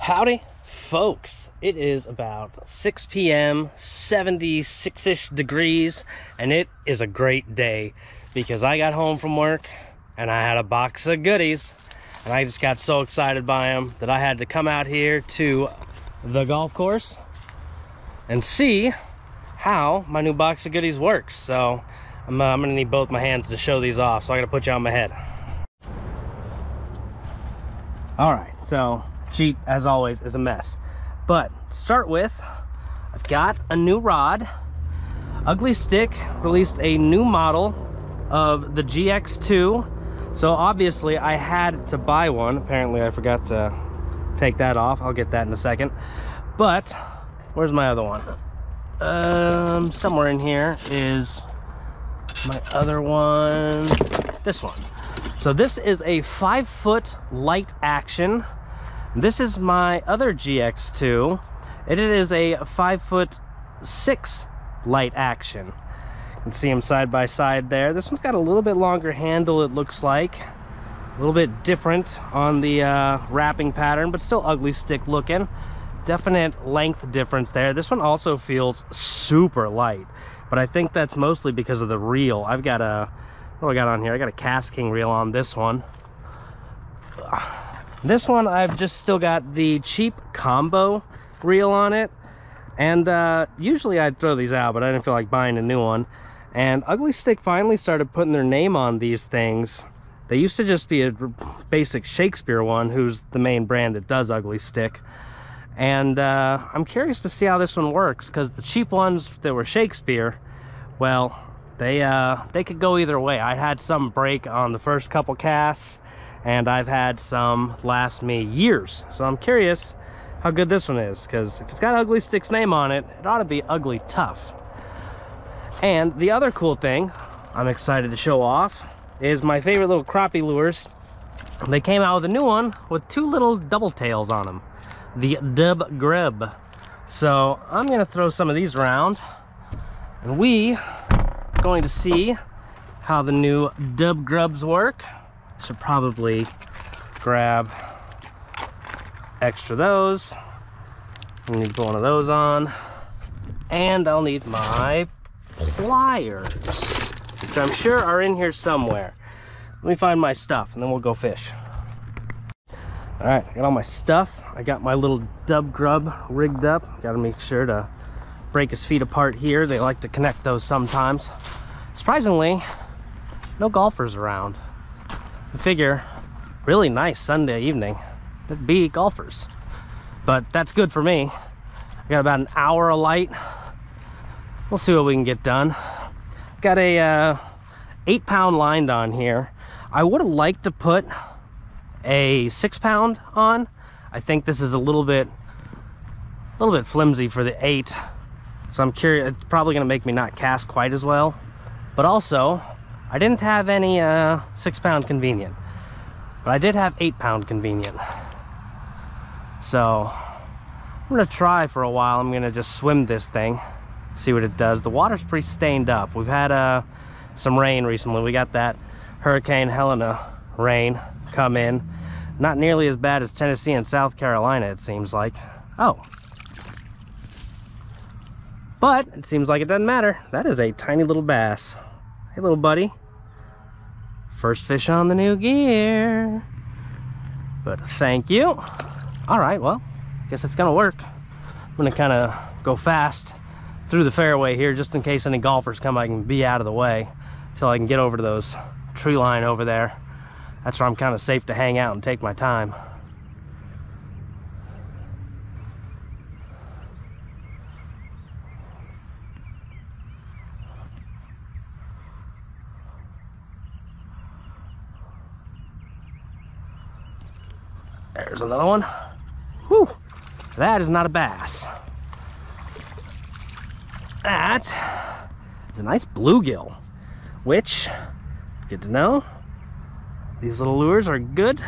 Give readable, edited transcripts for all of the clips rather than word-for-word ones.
Howdy folks, it is about 6 p.m. 76-ish degrees, and it is a great day because I got home from work and I had a box of goodies, and I just got so excited by them that I had to come out here to the golf course and see how my new box of goodies works. So I'm gonna need both my hands to show these off, so I gotta put you on my head. All right, so Jeep, as always, is a mess. But to start with, I've got a new rod. Ugly Stik released a new model of the GX2. So obviously I had to buy one. Apparently I forgot to take that off. I'll get that in a second. But where's my other one? Somewhere in here is my other one. This one. So this is a 5-foot light action. This is my other GX2. It is a 5'6" light action. You can see them side by side there. This one's got a little bit longer handle, it looks like. A little bit different on the wrapping pattern, but still Ugly Stik looking. Definite length difference there. This one also feels super light, but I think that's mostly because of the reel. I've got a, what do I got on here? I got a Cast King reel on this one. This one, I've just still got the cheap combo reel on it. And usually I'd throw these out, but I didn't feel like buying a new one. And Ugly Stik finally started putting their name on these things. They used to just be a basic Shakespeare one, who's the main brand that does Ugly Stik. And I'm curious to see how this one works, because the cheap ones that were Shakespeare, well, they could go either way. I had some break on the first couple casts, and I've had some last me years. So I'm curious how good this one is, because if it's got Ugly Stik's name on it, it ought to be ugly tough. And the other cool thing I'm excited to show off is my favorite little crappie lures. They came out with a new one with 2 little double tails on them, the Dub Grub. So I'm gonna throw some of these around, and we are going to see how the new Dub Grubs work. Should probably grab extra those. I need to put one of those on, and I'll need my pliers, which I'm sure are in here somewhere. Let me find my stuff and then we'll go fish. All right, I got all my stuff. I got my little Dub Grub rigged up. Got to make sure to break his feet apart here. They like to connect those sometimes. Surprisingly, no golfers around. I figure, really nice Sunday evening, there'd be golfers. But that's good for me. I got about an hour of light. We'll see what we can get done. Got a 8-pound lined on here. I would have liked to put a 6-pound on. I think this is a little bit flimsy for the 8. So I'm curious, it's probably gonna make me not cast quite as well. But also, I didn't have any 6-pound convenient, but I did have 8-pound convenient. So I'm gonna try for a while. I'm gonna just swim this thing, see what it does. The water's pretty stained up. We've had some rain recently. We got that Hurricane Helena rain come in. Not nearly as bad as Tennessee and South Carolina, it seems like. Oh. But it seems like it doesn't matter. That is a tiny little bass. Hey, little buddy. First fish on the new gear. But thank you. All right, well, guess it's gonna work. I'm gonna kind of go fast through the fairway here just in case any golfers come. I can be out of the way until I can get over to those tree line over there. That's where I'm kind of safe to hang out and take my time. There's another one. Whew, that is not a bass. That is a nice bluegill, which, good to know. These little lures are good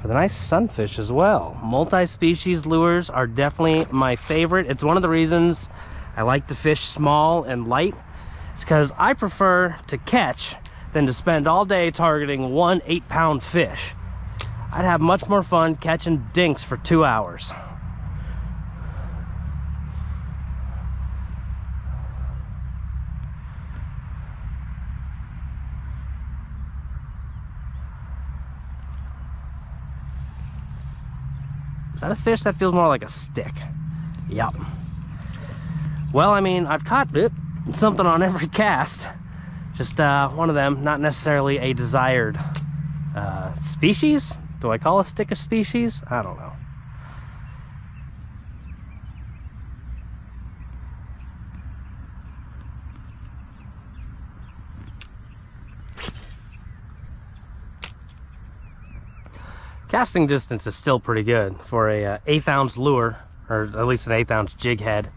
for the nice sunfish as well. Multi-species lures are definitely my favorite. It's one of the reasons I like to fish small and light. It's because I prefer to catch than to spend all day targeting one 8-pound fish. I'd have much more fun catching dinks for 2 hours. Is that a fish? That feels more like a stick. Yep. Well, I mean, I've caught something on every cast. Just one of them, not necessarily a desired species. Do I call a stick a species? I don't know. Casting distance is still pretty good for a 1/8 ounce lure, or at least an 1/8 ounce jig head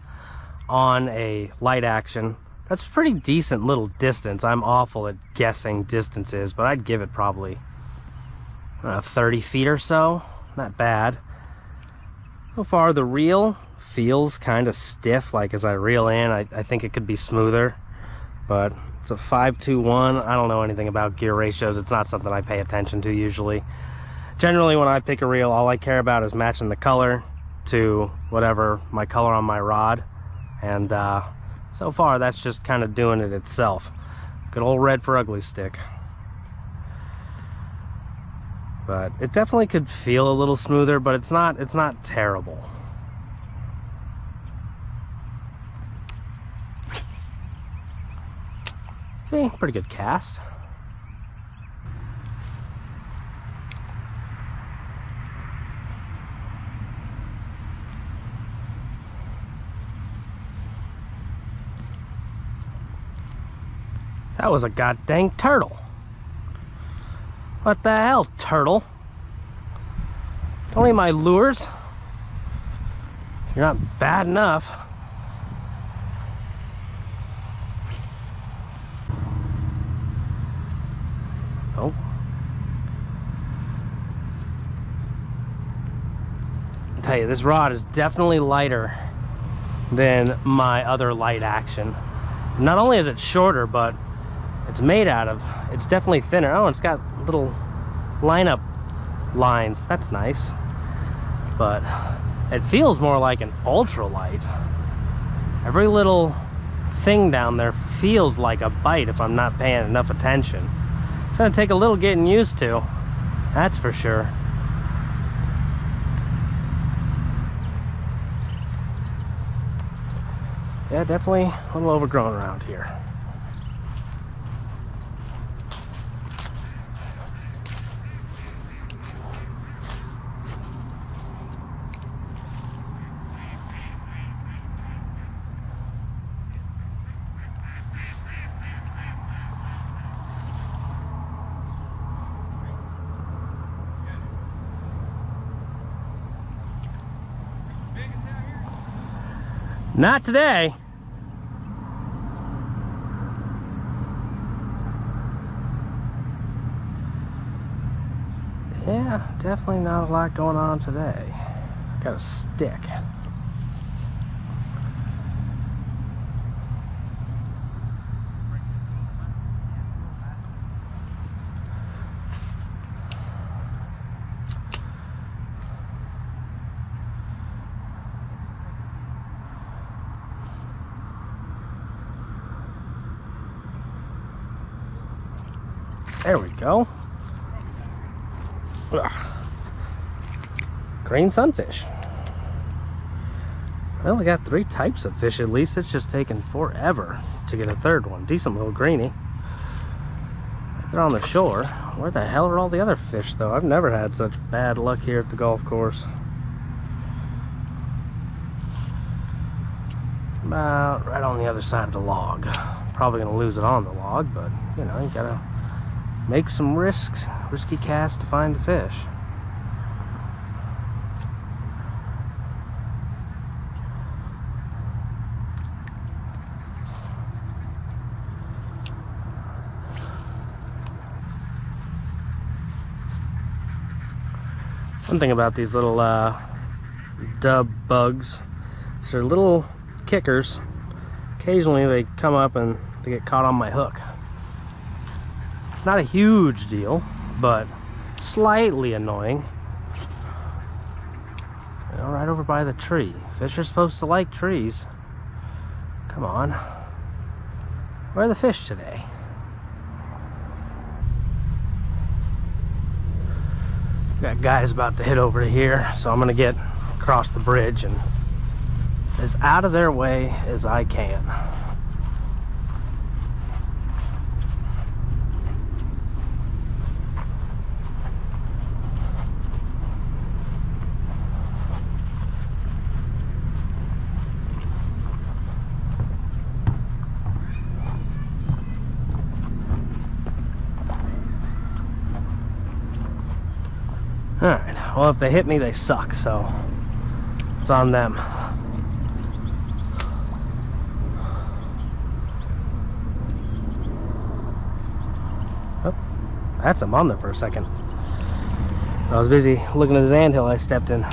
on a light action. That's a pretty decent little distance. I'm awful at guessing distances, but I'd give it probably 30 feet or so. Not bad. So far the reel feels kind of stiff, like as I reel in I think it could be smoother, but it's a 5:2:1. I don't know anything about gear ratios. It's not something I pay attention to usually. Generally when I pick a reel, all I care about is matching the color to whatever my color on my rod, and so far that's just kind of doing it itself. Good old red for Ugly Stik. But it definitely could feel a little smoother, but it's not terrible. See, pretty good cast. That was a goddamn turtle. What the hell, turtle? Don't eat my lures. You're not bad enough. Oh. I'll tell you, this rod is definitely lighter than my other light action. Not only is it shorter, but it's made out of, it's definitely thinner. Oh, it's got little lineup lines. That's nice. But it feels more like an ultralight. Every little thing down there feels like a bite if I'm not paying enough attention. It's gonna take a little getting used to, that's for sure. Yeah, definitely a little overgrown around here. Not today. Yeah, definitely not a lot going on today. Got a stick. There we go. Ugh. Green sunfish. Well, we got 3 types of fish at least. It's just taken forever to get a third one. Decent little greenie. They're on the shore. Where the hell are all the other fish though? I've never had such bad luck here at the golf course. About right on the other side of the log. Probably gonna lose it on the log, but you know, you gotta make some risky casts to find the fish. One thing about these little dub bugs is they're little kickers. Occasionally they come up and they get caught on my hook. Not a huge deal, but slightly annoying. know, right over by the tree. Fish are supposed to like trees. Come on. Where are the fish today? Got guys about to hit over to here, so I'm gonna get across the bridge and as out of their way as I can. Alright, well, if they hit me, they suck, so it's on them. Oh, that's him on there for a second. I was busy looking at his anthill I stepped in.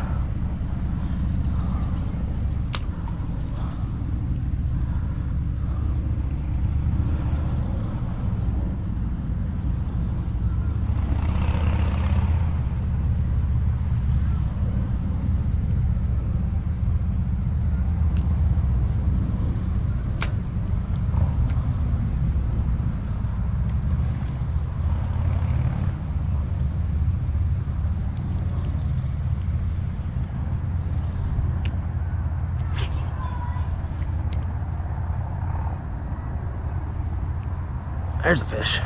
There's a fish.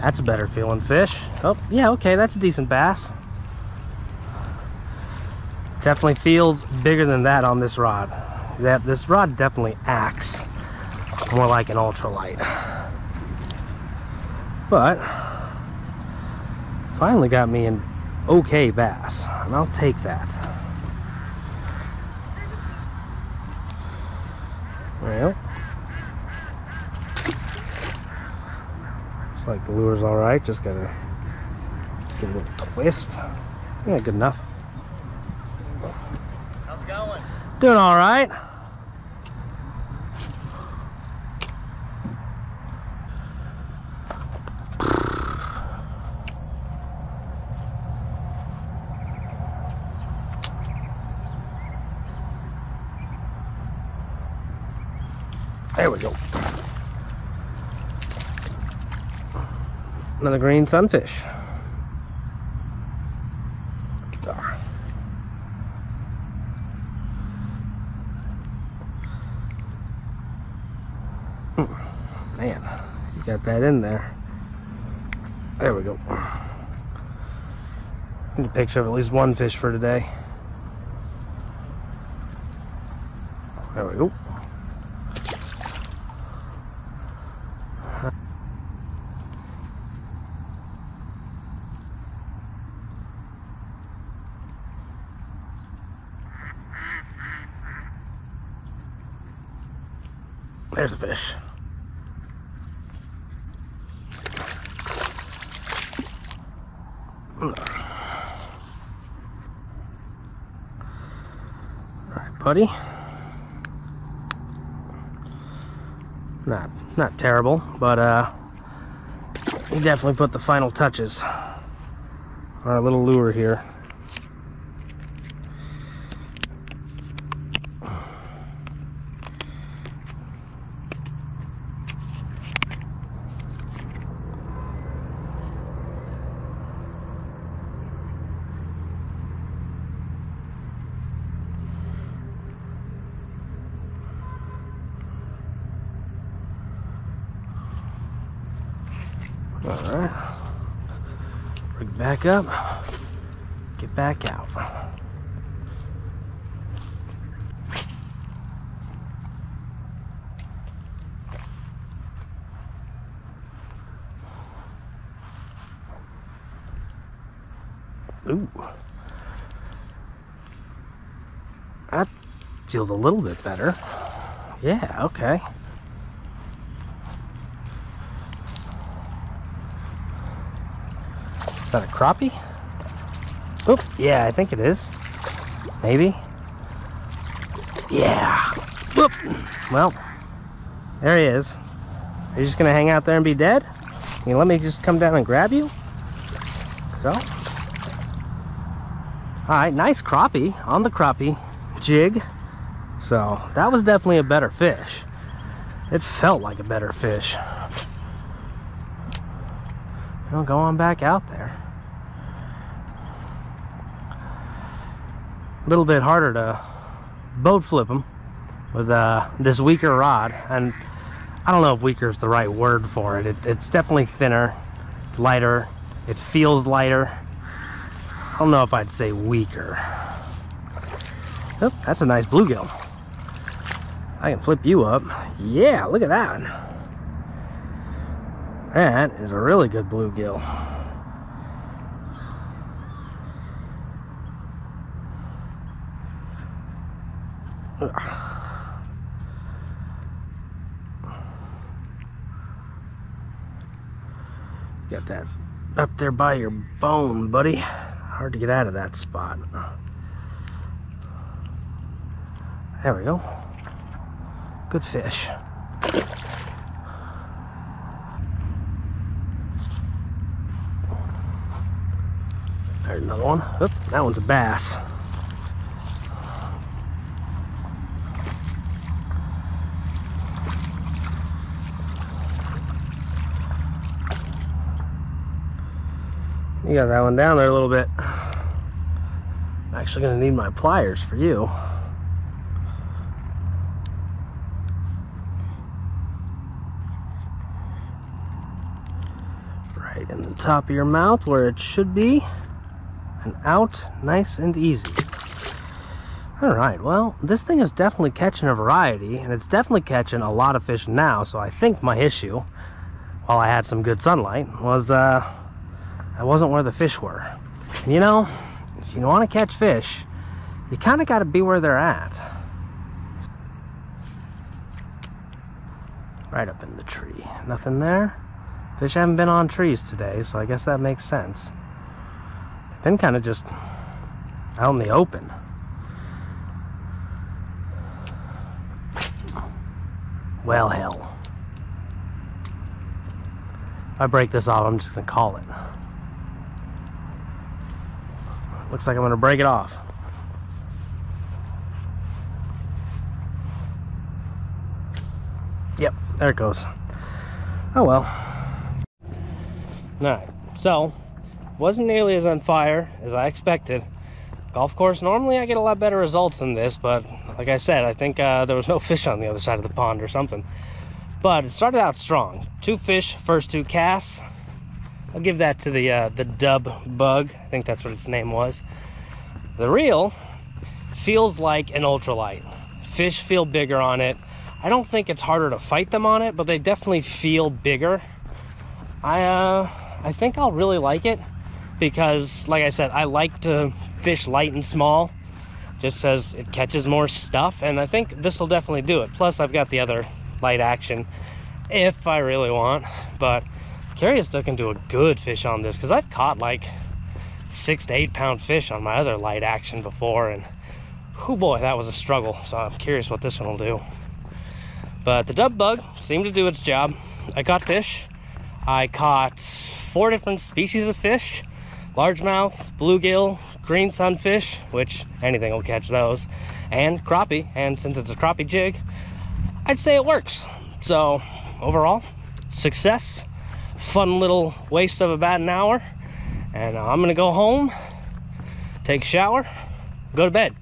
That's a better feeling fish. Oh, yeah, okay, that's a decent bass. Definitely feels bigger than that on this rod. This rod definitely acts more like an ultralight. But finally got me an okay bass, and I'll take that. Well, looks like the lure's all right. Just gotta get a little twist. Yeah, good enough. How's it going? Doing all right. There we go. Another green sunfish. Man, you got that in there. There we go. Need a picture of at least one fish for today. There we go. There's a fish. Alright, putty. Not terrible, but we definitely put the final touches on our little lure here. Alright, rig back up, get back out. Ooh, that feels a little bit better. Yeah, okay. Is that a crappie? Oop, yeah, I think it is. Maybe. Yeah. Whoop. Well, there he is. Are you just gonna hang out there and be dead? Can you let me just come down and grab you? So. All right, nice crappie on the crappie jig. So that was definitely a better fish. It felt like a better fish. Well, go on back out there. A little bit harder to boat flip them with this weaker rod, and I don't know if weaker is the right word for it. It's definitely thinner, it's lighter, it feels lighter. I don't know if I'd say weaker. Oh, that's a nice bluegill. I can flip you up. Yeah, look at that. That is a really good bluegill. Got that up there by your bone, buddy. Hard to get out of that spot. There we go. Good fish. There's another one. Oop, that one's a bass. You got that one down there a little bit. I'm actually going to need my pliers for you. Right in the top of your mouth where it should be. And out nice and easy. Alright, well, this thing is definitely catching a variety, and it's definitely catching a lot of fish now, so I think my issue, while I had some good sunlight, was I wasn't where the fish were. And you know, if you want to catch fish, you kind of got to be where they're at. Right up in the tree. Nothing there. Fish haven't been on trees today, so I guess that makes sense. They've been kind of just out in the open. Well, hell. If I break this off, I'm just going to call it. Looks like I'm going to break it off. Yep, there it goes. Oh well. Alright, so wasn't nearly as on fire as I expected. Golf course, normally I get a lot better results than this, but like I said, I think there was no fish on the other side of the pond or something. But it started out strong. 2 fish, first 2 casts. I'll give that to the dub bug. I think that's what its name was. The reel feels like an ultralight. Fish feel bigger on it. I don't think it's harder to fight them on it, but they definitely feel bigger. I think I'll really like it because, like I said, I like to fish light and small just as it catches more stuff, and I think this will definitely do it. Plus, I've got the other light action if I really want, but curious looking to a good fish on this because I've caught like 6 to 8 pound fish on my other light action before, and oh boy, that was a struggle. So I'm curious what this one will do. But the dub bug seemed to do its job. I caught fish. I caught 4 different species of fish: largemouth, bluegill, green sunfish, which anything will catch those, and crappie. And since it's a crappie jig, I'd say it works. So overall, success. Fun little waste of about an hour, and I'm gonna go home, take a shower, go to bed.